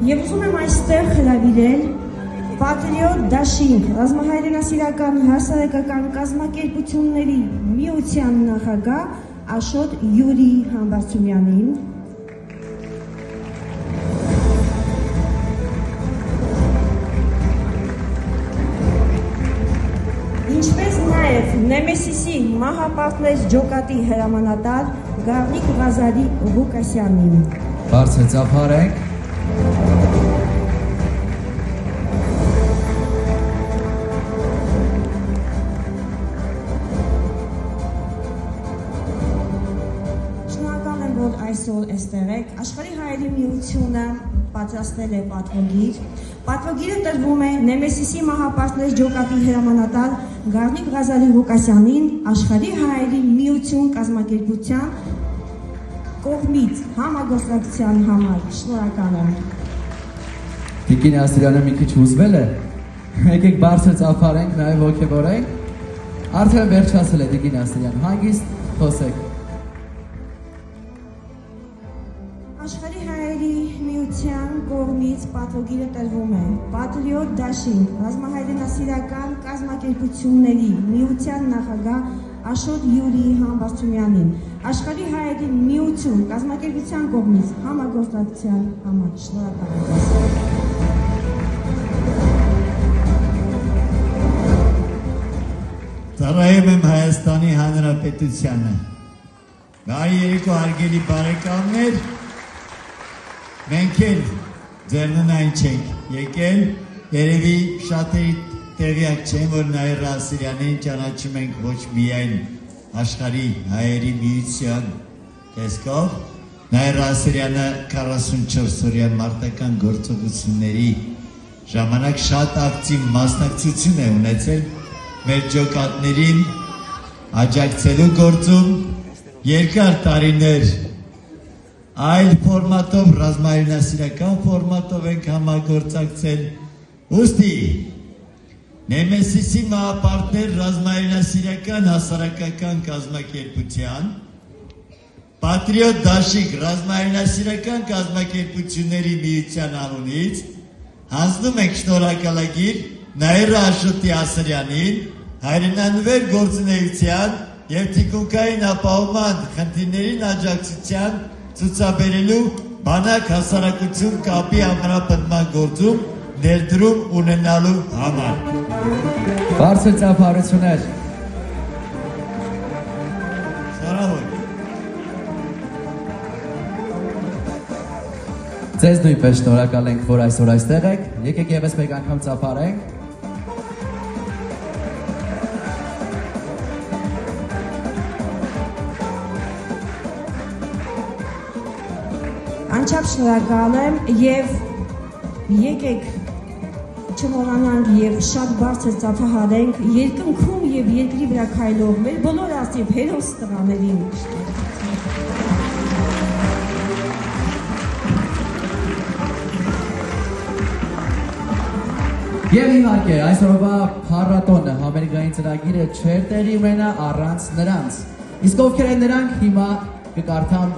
Եվ ուզում եմ այստեղ հրավիրել Patriot Dashing ռազմահայրենասիրական հասարակական կազմակերպությունների միության նախագահ Աշոտ Յուրի Համբարձումյանին, ինչպես նաև Նեմեսիսի մահապարտներ ջոկատի հրամանատար Գավնիկ Ղազարի Ղուկասյանին։ Բարձր ծափարենք։ Շնորհակալ եմ, որ այսօր այստեղ եք։ Աշխարհի հայերի միությունը պատրաստել է պատվոգիր։ Պատվոգիրը տրվում է Նեմեսիսի մահապարտներ ջոկատի հրամանատար Գավնիկ Ղազարի Ղուկասյանին Աշխարհի հայերի միություն կազմակերպության կողմից համագործակցության համար։ Շնորհակալ եմ։ Տիկին Աստրյանը մի քիչ հուզվել է։ Եկեք բարձր ծափարենք, նաև ոգևորենք։ Արդեն վերջացել է Տիկին Աստրյան, հանգիստ խոսեք։ Աշխարհի հայերի միության կողմից պատվոգիրը տրվում է Patriot Dashing ռազմահայրենասիրական կազմակերպությունների միության նախագահ Աշոտ Յուրի Համբարձումյանին Աշխարհի հայերի միություն կազմակերպության կողմից համագործակցության համար։ Շնորհակալ եմ։ Ծառայում եմ Հայաստանի Հանրապետությանը։ Բարի երեկո հարգելի բարեկամներ, մենք էլ ձեռնունայն չենք եկել, երևի շատերի տեղյակ չեն, որ Նաիրա Ասիրյանին ճանաչում ենք ոչ միայն աշխարհի հայերի միության տեսքով, Նաիրա Ասիրյանը 44-օրյա մարտական գործողությունների ժամանակ շատ ակտիվ մասնակցություն է ունեցել մեր ջոկատներին աջակցելու գործում, երկար տարիներ այլ ֆորմատով, ռազմահայրենասիրական ֆորմատով ենք համագործակցել, ուստի Նեմեսիսի մահապարտներ ռազմահայրենասիրական հասարակական կազմակերպության, Patriot Dashing ռազմահայրենասիրական կազմակերպությունների միության անունից հանձնում ենք շնորհակալագիր Նաիրա Աշոտի Ասրյանին հայրենանվեր գործունեության և թիկունքային ապահովման խնդիրներին աջակցության ցուցաբերելու բանակ հասարակություն կապի ամրապնդման գործում ներդրում ունենալու համար։ Բարձր ծափարություններ։ Շնորհավոր։ Ձեզ նույնպես շնորհակալ ենք, որ այսօր այստեղ եք։ Եկեք ևս մեկ անգամ ծափարենք։ Անչափ շնորհակալ եմ եւ եկեք չմոռանանք եւ շատ բարձր ծափահարենք երկնքում եւ երկրի վրա քայլող մեր բոլոր աստիճ հերոս տղաներին։ Եվ իհարկե այսօրվա փառատոնը համերգային ծրագիրը չէր տեղի ունենա առանց նրանց։ Իսկ ովքեր են նրանք, հիմա կկարդամ